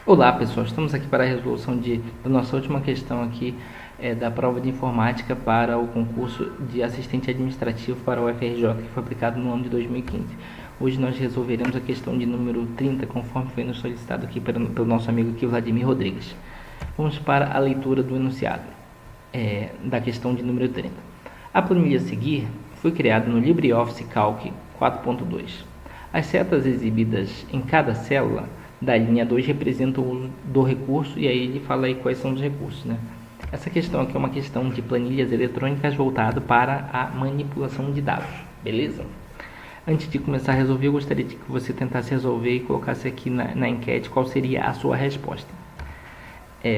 Olá pessoal, estamos aqui para a resolução da nossa última questão aqui da prova de informática para o concurso de assistente administrativo para o UFRJ, que foi aplicado no ano de 2015. Hoje nós resolveremos a questão de número 30, conforme foi nos solicitado aqui pelo nosso amigo aqui, Vladimir Rodrigues. Vamos para a leitura do enunciado da questão de número 30. A planilha a seguir foi criada no LibreOffice Calc 4.2. As setas exibidas em cada célula da linha 2 representa o uso do recurso, e aí ele fala aí quais são os recursos, né? Essa questão aqui é uma questão de planilhas eletrônicas voltada para a manipulação de dados, beleza? Antes de começar a resolver, eu gostaria de que você tentasse resolver e colocasse aqui na enquete qual seria a sua resposta.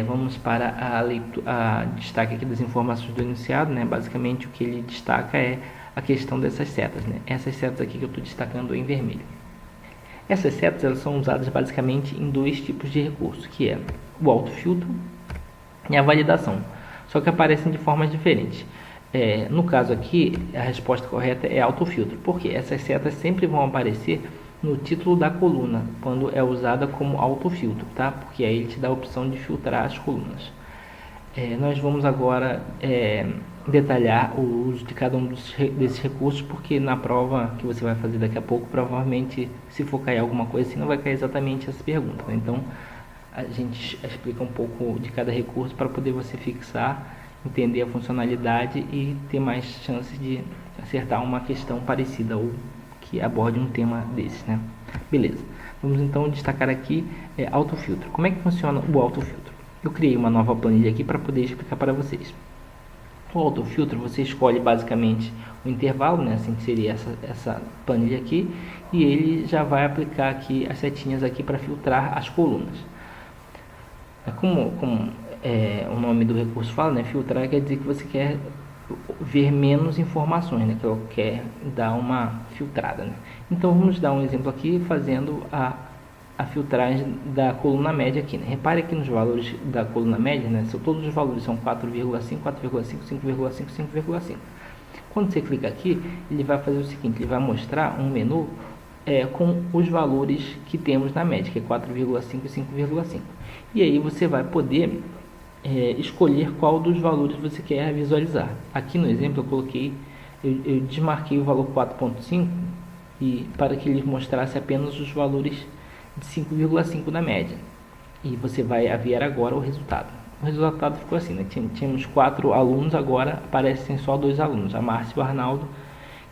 Vamos para a destaque aqui das informações do enunciado, né? Basicamente o que ele destaca é a questão dessas setas, né? Essas setas aqui que eu estou destacando em vermelho. Essas setas elas são usadas basicamente em dois tipos de recurso, que é o autofiltro e a validação, só que aparecem de formas diferentes. No caso aqui, a resposta correta é autofiltro, porque essas setas sempre vão aparecer no título da coluna, quando é usada como autofiltro, tá? Porque aí ele te dá a opção de filtrar as colunas. Nós vamos agora detalhar o uso de cada um desses recursos, porque na prova que você vai fazer daqui a pouco, provavelmente, se for cair alguma coisa assim, não vai cair exatamente essa pergunta, né? Então, a gente explica um pouco de cada recurso para poder você fixar, entender a funcionalidade e ter mais chances de acertar uma questão parecida ou que aborde um tema desse, né? Beleza. Vamos então destacar aqui autofiltro. Como é que funciona o autofiltro? Eu criei uma nova planilha aqui para poder explicar para vocês. O autofiltro, você escolhe basicamente o intervalo, né? Assim que seria essa planilha aqui, e ele já vai aplicar aqui as setinhas aqui para filtrar as colunas. Como o nome do recurso fala, né? Filtrar quer dizer que você quer ver menos informações, né? Que quer dar uma filtrada, né? Então vamos dar um exemplo aqui fazendo a filtragem da coluna média aqui, né? Repare aqui nos valores da coluna média, né? Todos os valores são 4,5, 4,5, 5,5, 5,5. Quando você clica aqui, ele vai fazer o seguinte, ele vai mostrar um menu com os valores que temos na média, que é 4,5 e 5,5. E aí você vai poder escolher qual dos valores você quer visualizar. Aqui no exemplo eu desmarquei o valor 4,5 e para que ele mostrasse apenas os valores de 5,5 na média. E você vai ver agora o resultado. O resultado ficou assim, né? Tínhamos 4 alunos, agora aparecem só 2 alunos, a Márcia e o Arnaldo,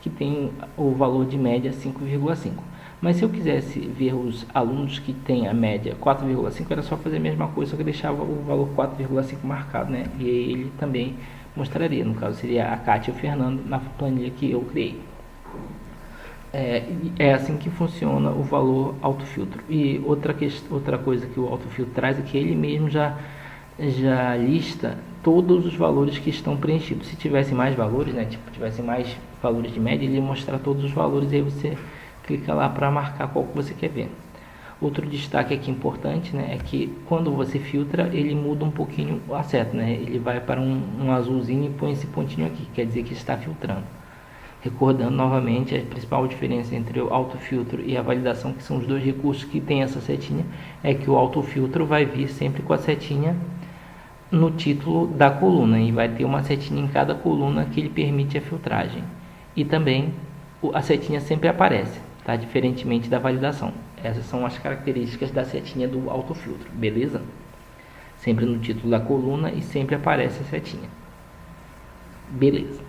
que tem o valor de média 5,5. Mas se eu quisesse ver os alunos que têm a média 4,5, era só fazer a mesma coisa, só que eu deixava o valor 4,5 marcado, né? E ele também mostraria, no caso seria a Kátia e o Fernando na planilha que eu criei. É assim que funciona o valor autofiltro. E outra coisa que o autofiltro traz é que ele mesmo já lista todos os valores que estão preenchidos. Se tivesse mais valores, né, tipo, tivesse mais valores de média, ele ia mostrar todos os valores e aí você clica lá para marcar qual que você quer ver. Outro destaque aqui importante, né, é que quando você filtra, ele muda um pouquinho a seta, né? Ele vai para um azulzinho e põe esse pontinho aqui, quer dizer que está filtrando. Recordando novamente, a principal diferença entre o autofiltro e a validação, que são os dois recursos que tem essa setinha, é que o autofiltro vai vir sempre com a setinha no título da coluna e vai ter uma setinha em cada coluna que ele permite a filtragem. E também a setinha sempre aparece, tá? Diferentemente da validação. Essas são as características da setinha do autofiltro, beleza? Sempre no título da coluna e sempre aparece a setinha. Beleza.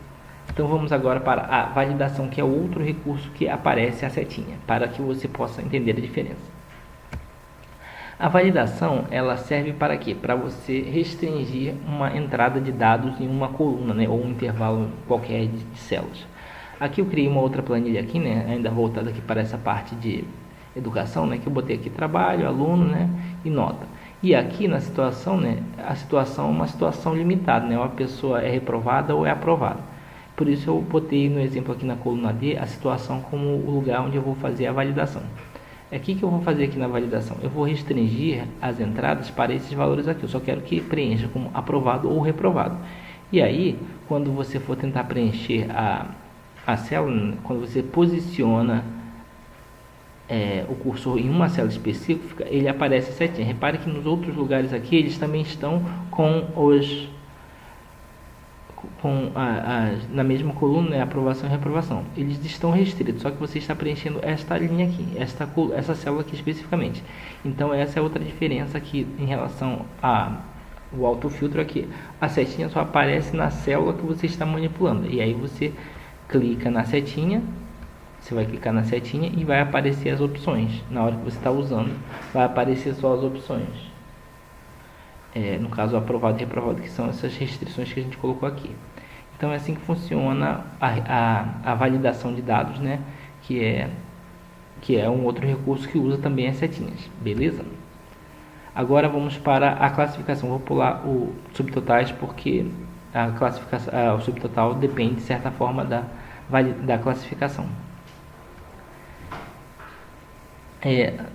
Então vamos agora para a validação, que é outro recurso que aparece a setinha, para que você possa entender a diferença. A validação, ela serve para quê? Para você restringir uma entrada de dados em uma coluna, né? Ou um intervalo qualquer de células. Aqui eu criei uma outra planilha aqui, né? Ainda voltada aqui para essa parte de educação, né? Que eu botei aqui trabalho, aluno, né? E nota. E aqui na situação, né? A situação é uma situação limitada, né? Ou a pessoa é reprovada ou é aprovada. Por isso eu botei no exemplo aqui na coluna D a situação como o lugar onde eu vou fazer a validação. É aqui que eu vou fazer aqui na validação. Eu vou restringir as entradas para esses valores aqui. Eu só quero que preencha como aprovado ou reprovado. E aí, quando você for tentar preencher a célula, quando você posiciona o cursor em uma célula específica, ele aparece setinha. Repare que nos outros lugares aqui, eles também estão com os na mesma coluna, né, aprovação e reprovação. Eles estão restritos, só que você está preenchendo esta linha aqui, essa célula aqui especificamente. Então essa é outra diferença aqui em relação ao autofiltro aqui. A setinha só aparece na célula que você está manipulando. E aí você clica na setinha, você vai clicar na setinha e vai aparecer as opções. Na hora que você está usando, vai aparecer só as opções. No caso aprovado e reprovado, que são essas restrições que a gente colocou aqui. Então é assim que funciona a validação de dados, né? Que é um outro recurso que usa também as setinhas, beleza? Agora vamos para a classificação. Vou pular o subtotais porque a classificação, o subtotal depende de certa forma da classificação.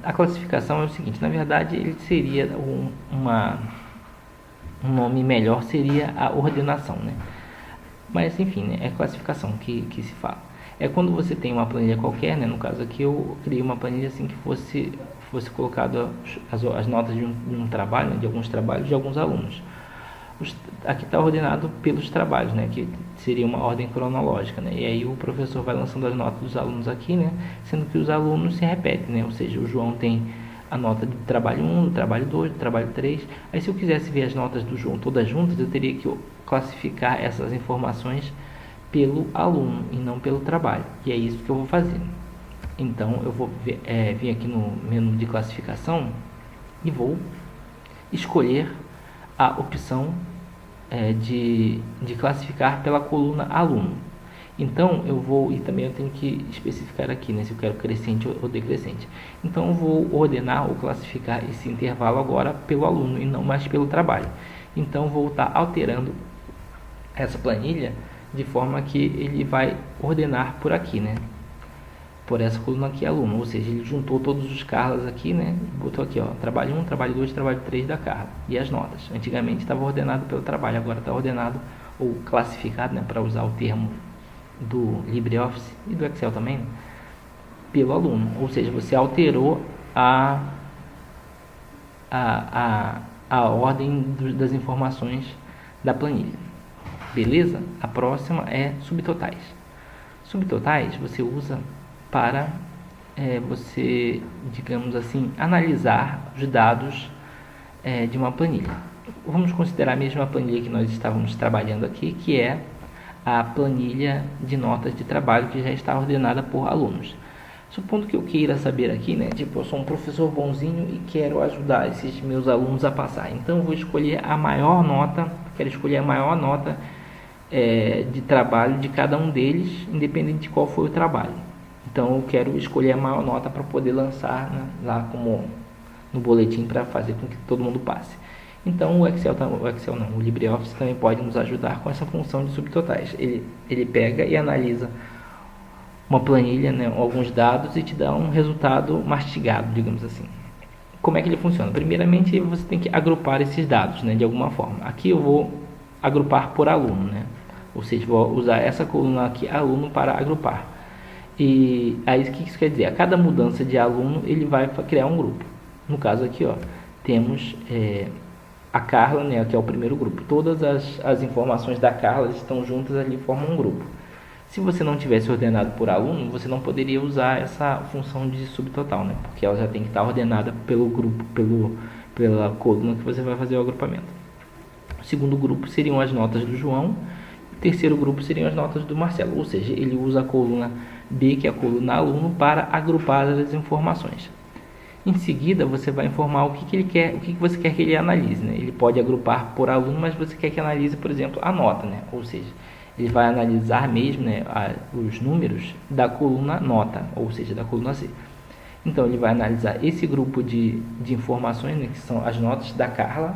A classificação é o seguinte: na verdade ele seria um nome melhor seria a ordenação, né? Mas enfim, né? É classificação que se fala. É quando você tem uma planilha qualquer, né? No caso aqui eu criei uma planilha assim que fosse colocado as notas de um trabalho, né? De alguns trabalhos de alguns alunos. Aqui está ordenado pelos trabalhos, né? Que seria uma ordem cronológica, né? E aí o professor vai lançando as notas dos alunos aqui, né? Sendo que os alunos se repetem, né? Ou seja, o João tem a nota do trabalho 1, do trabalho 2, do trabalho 3. Aí se eu quisesse ver as notas do João todas juntas, eu teria que classificar essas informações pelo aluno e não pelo trabalho. E é isso que eu vou fazer. Então eu vou vir aqui no menu de classificação e vou escolher a opção de classificar pela coluna aluno. Então eu vou, e também eu tenho que especificar aqui, né, se eu quero crescente ou decrescente. Então eu vou ordenar ou classificar esse intervalo agora pelo aluno e não mais pelo trabalho. Então vou estar alterando essa planilha de forma que ele vai ordenar por aqui, né? Por essa coluna aqui, aluno, ou seja, ele juntou todos os Carlas aqui, né? Botou aqui, ó, trabalho 1, trabalho 2, trabalho 3 da Carla. E as notas. Antigamente estava ordenado pelo trabalho, agora está ordenado ou classificado, né? Para usar o termo do LibreOffice e do Excel também, né? Pelo aluno. Ou seja, você alterou a ordem das informações da planilha. Beleza? A próxima é subtotais. Subtotais você usa para você, digamos assim, analisar os dados de uma planilha. Vamos considerar a mesma planilha que nós estávamos trabalhando aqui, que é a planilha de notas de trabalho que já está ordenada por alunos. Supondo que eu queira saber aqui, né, tipo, eu sou um professor bonzinho e quero ajudar esses meus alunos a passar. Então eu vou escolher a maior nota, quero escolher a maior nota de trabalho de cada um deles, independente de qual foi o trabalho. Então eu quero escolher a maior nota para poder lançar, né, lá como no boletim para fazer com que todo mundo passe. Então o LibreOffice também pode nos ajudar com essa função de subtotais. Ele pega e analisa uma planilha, né, alguns dados e te dá um resultado mastigado, digamos assim. Como é que ele funciona? Primeiramente você tem que agrupar esses dados, né, de alguma forma. Aqui eu vou agrupar por aluno, né? Ou seja, vou usar essa coluna aqui, aluno, para agrupar. E aí o que isso quer dizer? A cada mudança de aluno ele vai criar um grupo. No caso aqui, ó, temos a Carla, né, que é o primeiro grupo. Todas as informações da Carla estão juntas ali e formam um grupo. Se você não tivesse ordenado por aluno, você não poderia usar essa função de subtotal, né? Porque ela já tem que estar ordenada pelo grupo, pela coluna que você vai fazer o agrupamento. O segundo grupo seriam as notas do João. O terceiro grupo seriam as notas do Marcelo. Ou seja, ele usa a coluna B, que é a coluna aluno, para agrupar as informações. Em seguida, você vai informar o que ele quer, o que você quer que ele analise, né? Ele pode agrupar por aluno, mas você quer que analise, por exemplo, a nota, né? Ou seja, ele vai analisar mesmo, né, os números da coluna nota, ou seja, da coluna C. Então, ele vai analisar esse grupo de informações, né, que são as notas da Carla.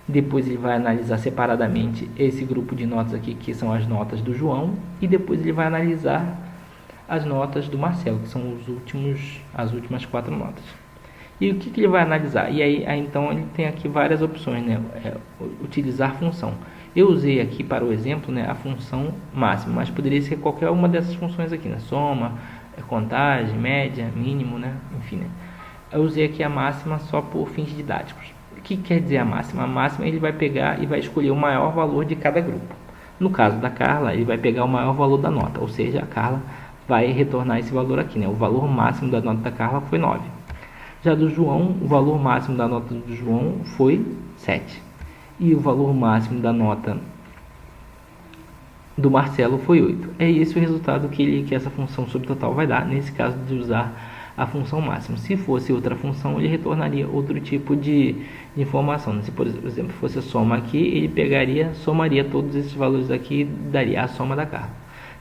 Depois ele vai analisar separadamente esse grupo de notas aqui, que são as notas do João. E depois ele vai analisar as notas do Marcelo, que são as últimas 4 notas. E o que ele vai analisar? E aí então ele tem aqui várias opções, né? Utilizar função. Eu usei aqui para o exemplo, né, a função máxima, mas poderia ser qualquer uma dessas funções aqui, né? Soma, contagem, média, mínimo, né? Enfim, né? Eu usei aqui a máxima só por fins didáticos. O que quer dizer a máxima? A máxima ele vai pegar e vai escolher o maior valor de cada grupo. No caso da Carla, ele vai pegar o maior valor da nota, ou seja, a Carla vai retornar esse valor aqui, né? O valor máximo da nota da Carla foi 9. Já do João, o valor máximo da nota do João foi 7. E o valor máximo da nota do Marcelo foi 8. É esse o resultado que essa função subtotal vai dar, nesse caso de usar a função máxima. Se fosse outra função, ele retornaria outro tipo de informação. Se, por exemplo, fosse a soma aqui, ele somaria todos esses valores aqui e daria a soma da Carla.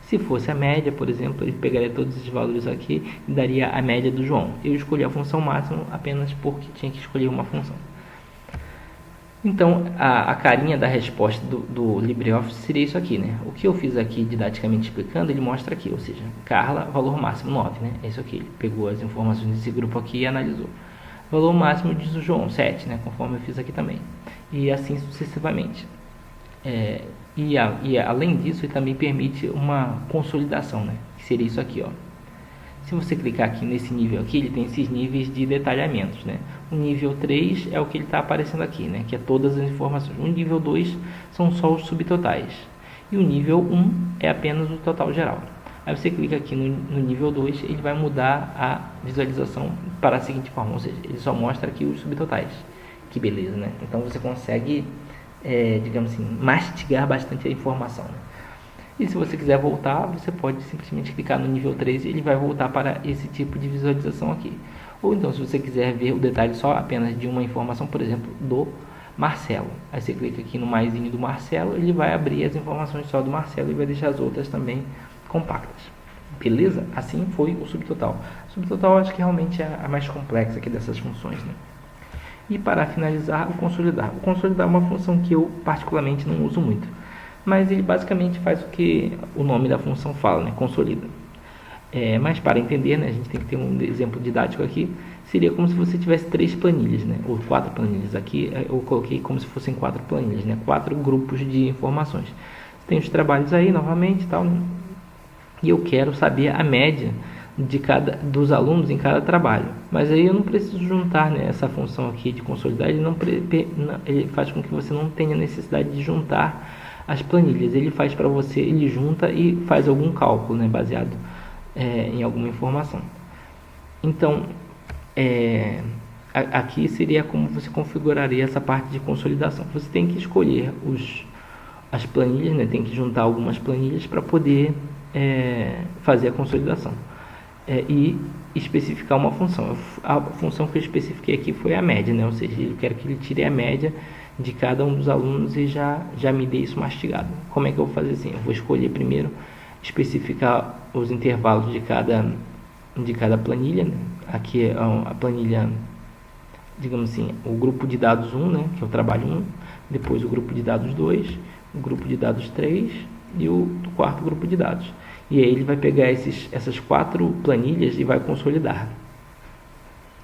Se fosse a média, por exemplo, ele pegaria todos esses valores aqui e daria a média do João. Eu escolhi a função máxima apenas porque tinha que escolher uma função. Então, a carinha da resposta do LibreOffice seria isso aqui, né? O que eu fiz aqui didaticamente explicando, ele mostra aqui, ou seja, Carla, valor máximo 9, né? É isso aqui, ele pegou as informações desse grupo aqui e analisou. Valor máximo diz o João, 7, né? Conforme eu fiz aqui também. E assim sucessivamente. E além disso, ele também permite uma consolidação, né? Que seria isso aqui, ó. Se você clicar aqui nesse nível aqui, ele tem esses níveis de detalhamentos, né? O nível 3 é o que ele está aparecendo aqui, né? Que é todas as informações. O nível 2 são só os subtotais. E o nível 1 é apenas o total geral. Aí você clica aqui no nível 2, ele vai mudar a visualização para a seguinte forma, ou seja, ele só mostra aqui os subtotais. Que beleza, né? Então você consegue, digamos assim, mastigar bastante a informação, né? E se você quiser voltar, você pode simplesmente clicar no nível 3 e ele vai voltar para esse tipo de visualização aqui. Ou então, se você quiser ver o detalhe só apenas de uma informação, por exemplo, do Marcelo. Aí você clica aqui no maisinho do Marcelo, ele vai abrir as informações só do Marcelo e vai deixar as outras também compactas. Beleza? Assim foi o subtotal. O subtotal acho que realmente é a mais complexa aqui dessas funções, né? E para finalizar, o consolidar. O consolidar é uma função que eu particularmente não uso muito. Mas ele basicamente faz o que o nome da função fala, né? Consolida. Mas para entender, né, a gente tem que ter um exemplo didático aqui. Seria como se você tivesse 3 planilhas, né? Ou 4 planilhas. Aqui eu coloquei como se fossem 4 planilhas, né? 4 grupos de informações. Tem os trabalhos aí, novamente, tal, né? E eu quero saber a média dos alunos em cada trabalho. Mas aí eu não preciso juntar, né, essa função aqui de consolidar. Ele faz com que você não tenha necessidade de juntar as planilhas. Ele faz para você, ele junta e faz algum cálculo, né, baseado em alguma informação. Então, aqui seria como você configuraria essa parte de consolidação. Você tem que escolher as planilhas, né, tem que juntar algumas planilhas para poder fazer a consolidação e especificar uma função. A função que eu especifiquei aqui foi a média, né, ou seja, eu quero que ele tire a média de cada um dos alunos e já me dê isso mastigado. Como é que eu vou fazer assim? Eu vou escolher primeiro, especificar os intervalos de cada planilha, né? Aqui é a planilha, digamos assim, o grupo de dados 1, né? Que é o trabalho 1, depois o grupo de dados 2, o grupo de dados 3 e o quarto grupo de dados. E aí ele vai pegar essas 4 planilhas e vai consolidar.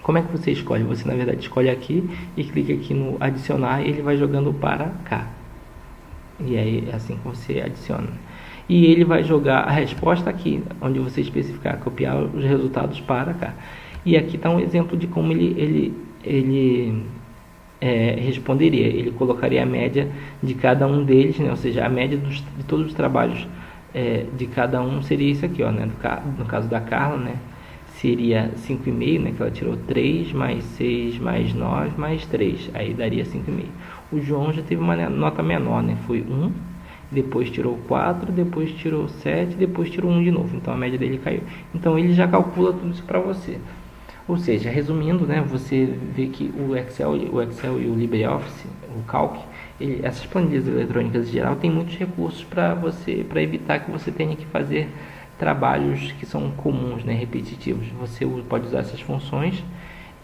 Como é que você escolhe? Você, na verdade, escolhe aqui e clica aqui no adicionar e ele vai jogando para cá. E aí é assim que você adiciona. E ele vai jogar a resposta aqui, onde você especificar, copiar os resultados para cá. E aqui está um exemplo de como ele responderia. Ele colocaria a média de cada um deles, né? Ou seja, a média de todos os trabalhos de cada um seria isso aqui, ó, né? No caso da Carla, né? Seria 5,5, né, que ela tirou 3, mais 6, mais 9, mais 3, aí daria 5,5. O João já teve uma nota menor, né, foi 1, depois tirou 4, depois tirou 7, depois tirou 1 de novo, então a média dele caiu. Então ele já calcula tudo isso para você. Ou seja, resumindo, né, você vê que o Excel e o LibreOffice, o Calc, essas planilhas eletrônicas em geral, tem muitos recursos para evitar que você tenha que fazer trabalhos que são comuns, né, repetitivos. Você pode usar essas funções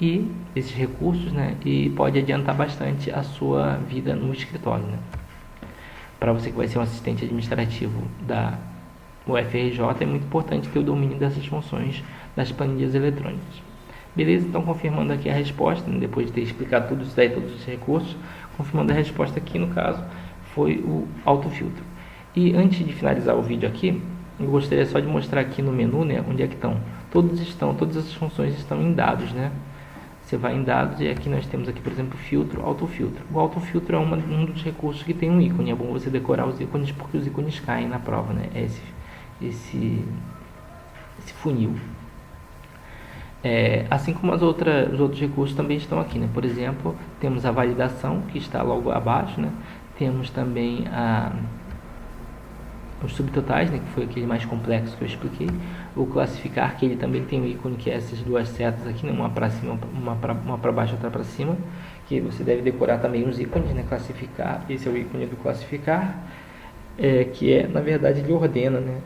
e esses recursos, né, e pode adiantar bastante a sua vida no escritório, né. Para você que vai ser um assistente administrativo da UFRJ, é muito importante ter o domínio dessas funções das planilhas eletrônicas. Beleza? Então, confirmando aqui a resposta, né, depois de ter explicado tudo isso daí, todos os recursos, confirmando a resposta aqui, no caso, foi o autofiltro. E antes de finalizar o vídeo aqui, eu gostaria só de mostrar aqui no menu, né, onde é que estão. Todas essas funções estão em dados, né? Você vai em dados e aqui nós temos aqui, por exemplo, filtro, autofiltro. O autofiltro é um dos recursos que tem um ícone. É bom você decorar os ícones porque os ícones caem na prova, né? É esse funil. Assim como os outros recursos também estão aqui, né? Por exemplo, temos a validação, que está logo abaixo, né? Temos também os subtotais, né, que foi aquele mais complexo que eu expliquei. O classificar, que ele também tem um ícone que é essas duas setas aqui, né, uma para cima, uma para baixo, outra para cima, que você deve decorar também os ícones, né? Classificar, esse é o ícone do classificar, que na verdade ele ordena, né?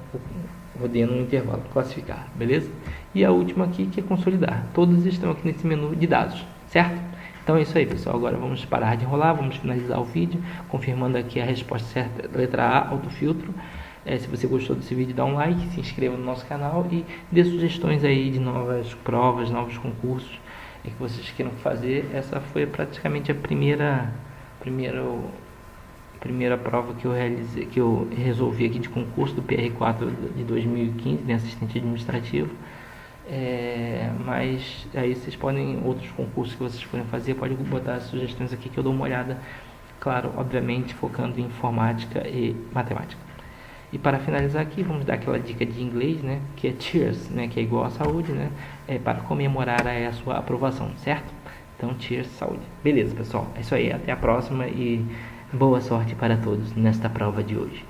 Ordena um intervalo, classificar, beleza? E a última aqui, que é consolidar. Todos estão aqui nesse menu de dados, certo? Então é isso aí, pessoal. Agora vamos parar de enrolar, vamos finalizar o vídeo, confirmando aqui a resposta certa, letra A, autofiltro. Se você gostou desse vídeo, dá um like, se inscreva no nosso canal e dê sugestões aí de novas provas, novos concursos que vocês queiram fazer. Essa foi praticamente a primeira prova que eu resolvi aqui de concurso do PR4 de 2015, né, assistente administrativo. Mas aí vocês podem, outros concursos que vocês forem fazer, podem botar sugestões aqui que eu dou uma olhada, claro, obviamente focando em informática e matemática. E para finalizar aqui, vamos dar aquela dica de inglês, né, que é cheers, né, que é igual a saúde, né, para comemorar a sua aprovação, certo? Então, cheers, saúde. Beleza, pessoal, é isso aí, até a próxima e boa sorte para todos nesta prova de hoje.